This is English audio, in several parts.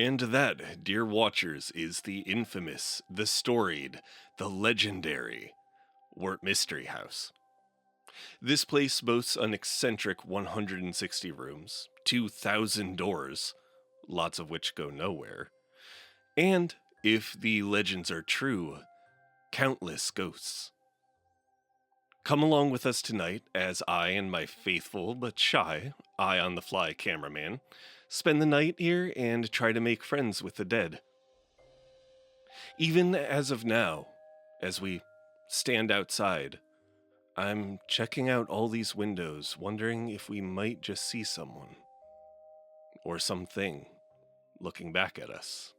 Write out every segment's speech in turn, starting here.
And that, dear watchers, is the infamous, the storied, the legendary Wirt Mystery House. This place boasts an eccentric 160 rooms, 2,000 doors, lots of which go nowhere, and, if the legends are true, countless ghosts. Come along with us tonight as I and my faithful but shy, eye-on-the-fly cameraman spend the night here and try to make friends with the dead. Even as of now, as we stand outside, I'm checking out all these windows, wondering if we might just see someone or something looking back at us.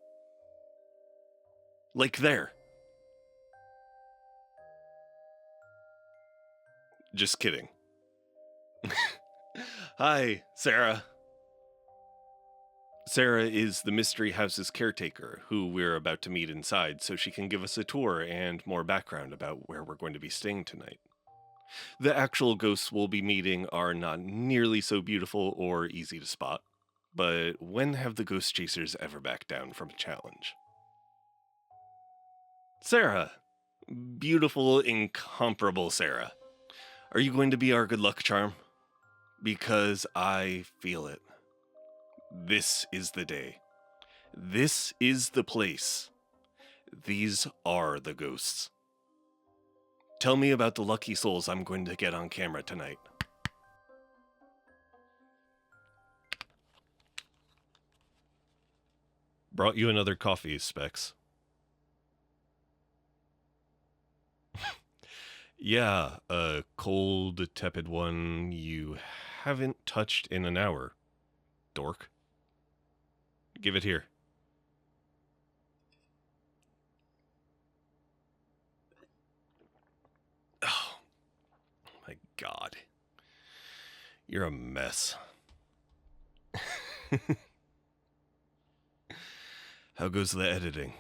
Like there. Just kidding. Hi, Sarah. Sarah is the Mystery House's caretaker, who we're about to meet inside so she can give us a tour and more background about where we're going to be staying tonight. The actual ghosts we'll be meeting are not nearly so beautiful or easy to spot, but when have the ghost chasers ever backed down from a challenge? Sarah. Beautiful, incomparable Sarah. Are you going to be our good luck charm? Because I feel it. This is the day. This is the place. These are the ghosts. Tell me about the lucky souls I'm going to get on camera tonight. Brought you another coffee, Specs. Yeah, a cold, tepid one you haven't touched in an hour, dork. Give it here. Oh, my God. You're a mess. How goes the editing?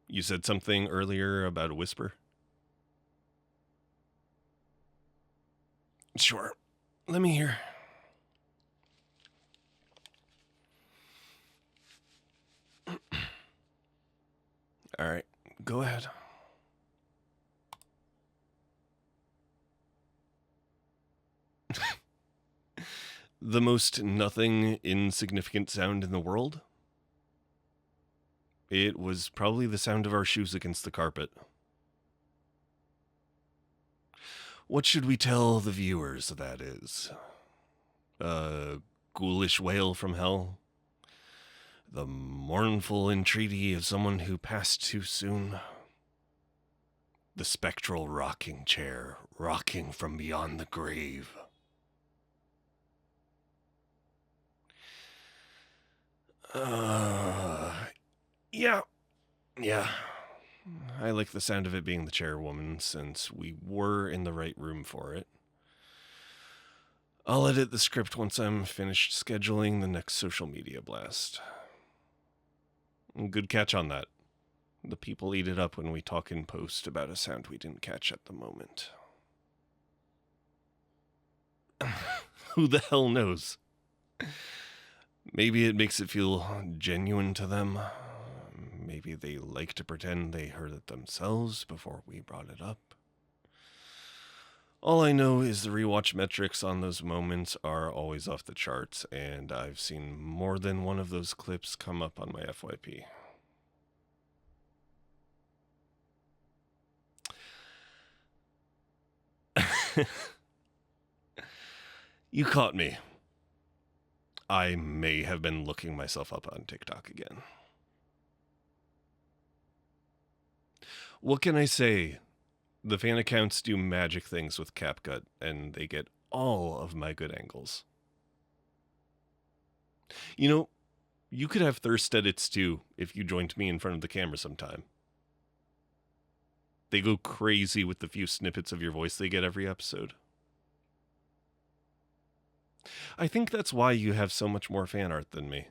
You said something earlier about a whisper? Sure. Let me hear. All right, go ahead. The most nothing insignificant sound in the world? It was probably the sound of our shoes against the carpet. What should we tell the viewers that is? A ghoulish wail from hell? The mournful entreaty of someone who passed too soon? The spectral rocking chair rocking from beyond the grave? Yeah. I like the sound of it being the chairwoman since we were in the right room for it. I'll edit the script once I'm finished scheduling the next social media blast. Good catch on that. The people eat it up when we talk in post about a sound we didn't catch at the moment. Who the hell knows? Maybe it makes it feel genuine to them. Maybe they like to pretend they heard it themselves before we brought it up. All I know is the rewatch metrics on those moments are always off the charts, and I've seen more than one of those clips come up on my FYP. You caught me. I may have been looking myself up on TikTok again. What can I say? The fan accounts do magic things with CapCut, and they get all of my good angles. You know, you could have thirst edits too if you joined me in front of the camera sometime. They go crazy with the few snippets of your voice they get every episode. I think that's why you have so much more fan art than me.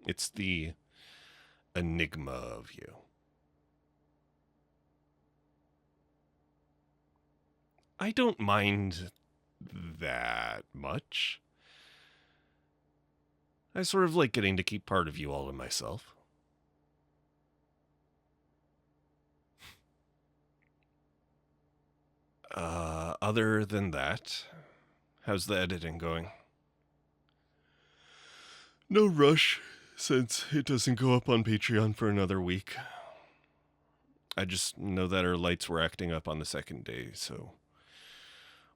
It's the enigma of you. I don't mind that much. I sort of like getting to keep part of you all to myself. Other than that, how's the editing going? No rush, since it doesn't go up on Patreon for another week. I just know that our lights were acting up on the second day, so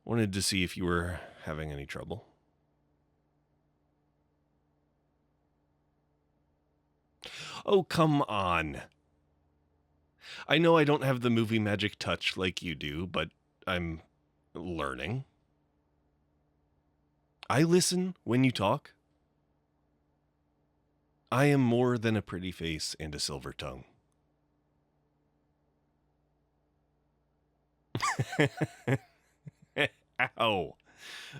wanted to see if you were having any trouble. Oh, come on. I know I don't have the movie magic touch like you do, but I'm learning. I listen when you talk. I am more than a pretty face and a silver tongue. Ow.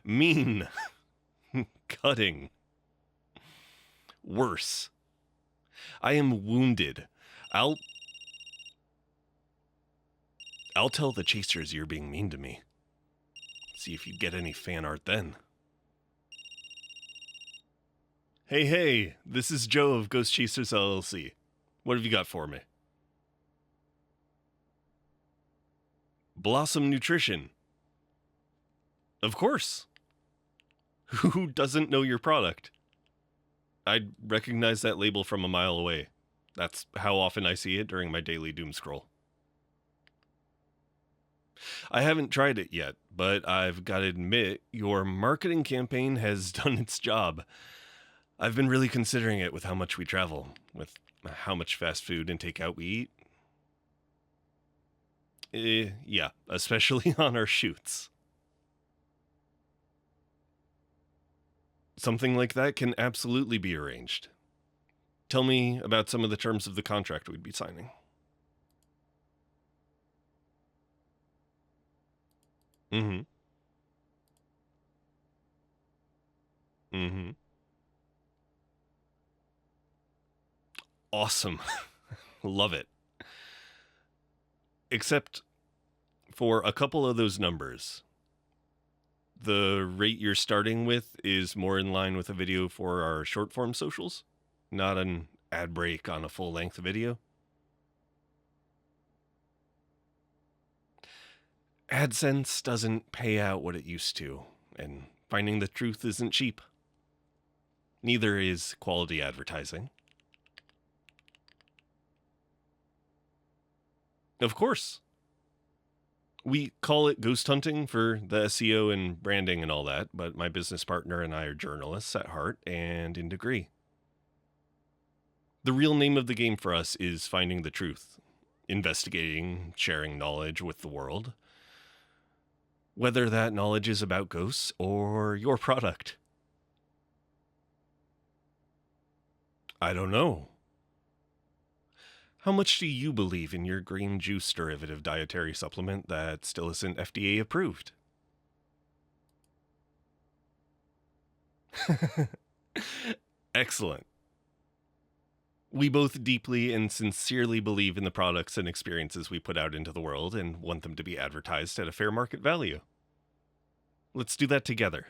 Mean. Cutting. Worse. I am wounded. I'll tell the chasers you're being mean to me. See if you get any fan art then. Hey, this is Joe of Ghost Chasers LLC. What have you got for me? Blossom Nutrition. Of course. Who doesn't know your product? I'd recognize that label from a mile away. That's how often I see it during my daily doom scroll. I haven't tried it yet, but I've got to admit, your marketing campaign has done its job. I've been really considering it with how much we travel, with how much fast food and takeout we eat. Yeah, especially on our shoots. Something like that can absolutely be arranged. Tell me about some of the terms of the contract we'd be signing. Mm-hmm. Mm-hmm. Awesome. Love it. Except for a couple of those numbers. The rate you're starting with is more in line with a video for our short form socials, not an ad break on a full length video. AdSense doesn't pay out what it used to, and finding the truth isn't cheap. Neither is quality advertising. Of course. We call it ghost hunting for the SEO and branding and all that, but my business partner and I are journalists at heart and in degree. The real name of the game for us is finding the truth, investigating, sharing knowledge with the world. Whether that knowledge is about ghosts or your product. I don't know. How much do you believe in your green juice derivative dietary supplement that still isn't FDA approved? Excellent. We both deeply and sincerely believe in the products and experiences we put out into the world and want them to be advertised at a fair market value. Let's do that together.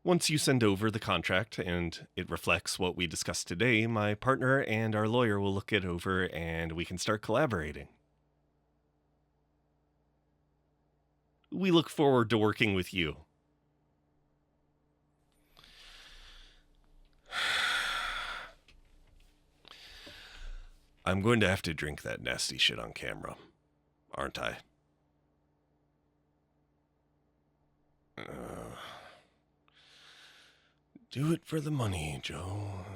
Once you send over the contract and it reflects what we discussed today, my partner and our lawyer will look it over and we can start collaborating. We look forward to working with you. I'm going to have to drink that nasty shit on camera, aren't I? Do it for the money, Joe.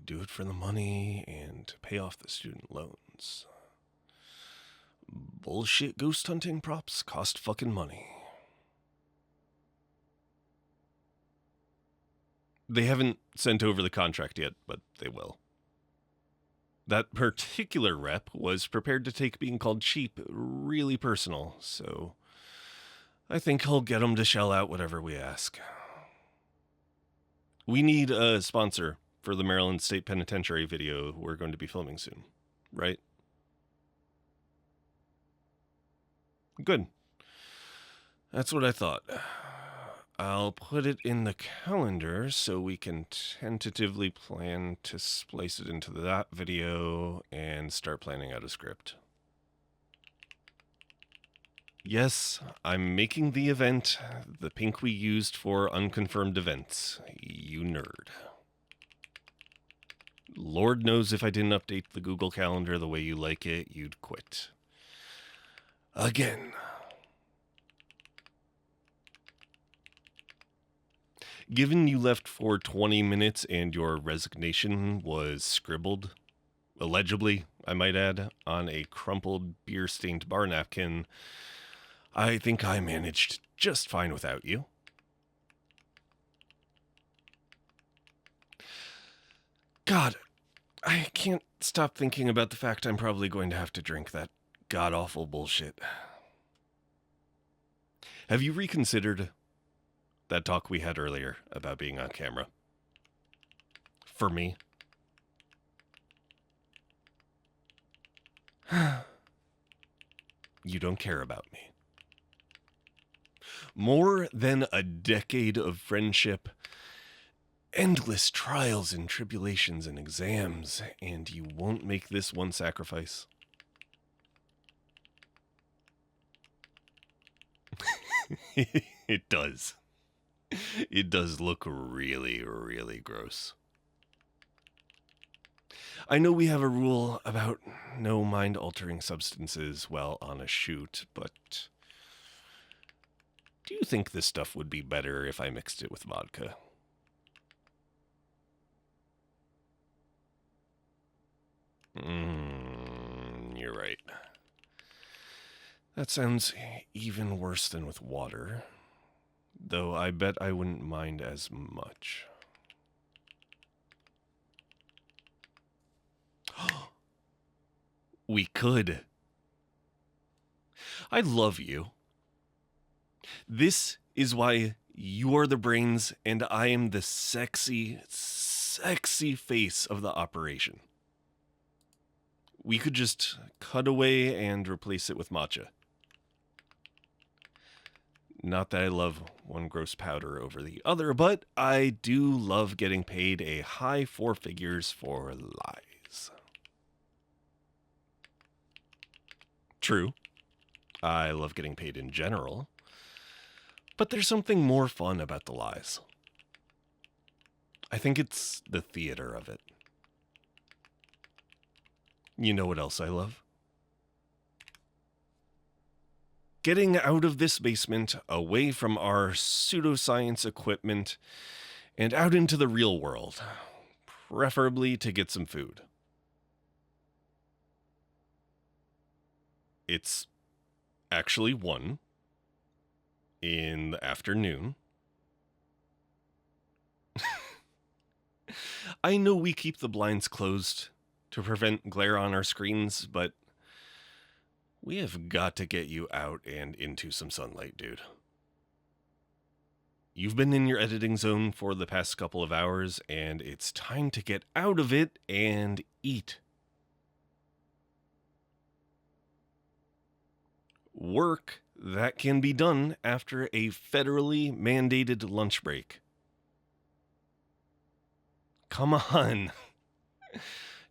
Do it for the money and to pay off the student loans. Bullshit ghost hunting props cost fucking money. They haven't sent over the contract yet, but they will. That particular rep was prepared to take being called cheap really personal, so I think I'll get them to shell out whatever we ask. We need a sponsor for the Maryland State Penitentiary video we're going to be filming soon, right? Good. That's what I thought. I'll put it in the calendar so we can tentatively plan to splice it into that video and start planning out a script. Yes, I'm making the event the pink we used for unconfirmed events. You nerd. Lord knows if I didn't update the Google Calendar the way you like it, you'd quit. Again. Given you left for 20 minutes and your resignation was scribbled, illegibly, I might add, on a crumpled beer-stained bar napkin, I think I managed just fine without you. God, I can't stop thinking about the fact I'm probably going to have to drink that god-awful bullshit. Have you reconsidered that talk we had earlier about being on camera? For me? You don't care about me. More than a decade of friendship, endless trials and tribulations and exams, and you won't make this one sacrifice? It does. It does look really, really gross. I know we have a rule about no mind-altering substances while on a shoot, but do you think this stuff would be better if I mixed it with vodka? You're right. That sounds even worse than with water, though I bet I wouldn't mind as much. We could. I love you. This is why you are the brains and I am the sexy, sexy face of the operation. We could just cut away and replace it with matcha. Not that I love one gross powder over the other, but I do love getting paid a high 4 figures for lies. True, I love getting paid in general, but there's something more fun about the lies. I think it's the theater of it. You know what else I love? Getting out of this basement, away from our pseudoscience equipment, and out into the real world, preferably to get some food. It's actually 1 in the afternoon. I know we keep the blinds closed to prevent glare on our screens, but we have got to get you out and into some sunlight, dude. You've been in your editing zone for the past couple of hours, and it's time to get out of it and eat. Work that can be done after a federally mandated lunch break. Come on.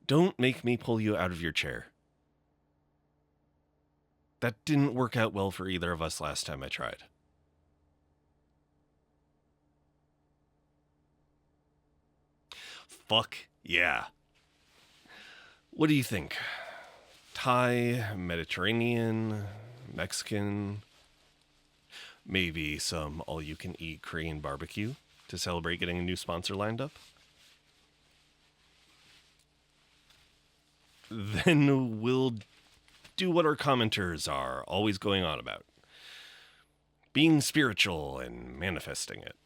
Don't make me pull you out of your chair. That didn't work out well for either of us last time I tried. Fuck yeah. What do you think? Thai, Mediterranean, Mexican, maybe some all-you-can-eat Korean barbecue to celebrate getting a new sponsor lined up? Then we'll do what our commenters are always going on about. Being spiritual and manifesting it.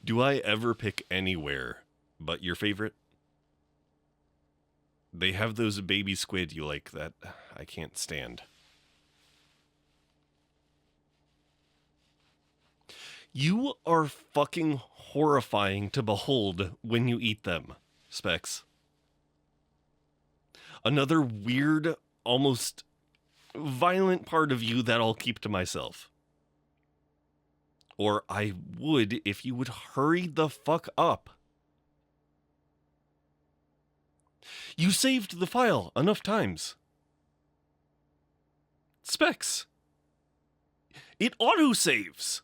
Do I ever pick anywhere but your favorite? They have those baby squid you like that I can't stand. You are fucking horrifying to behold when you eat them, Specs. Another weird, almost violent part of you that I'll keep to myself. Or I would if you would hurry the fuck up. You saved the file enough times. Specs. It autosaves.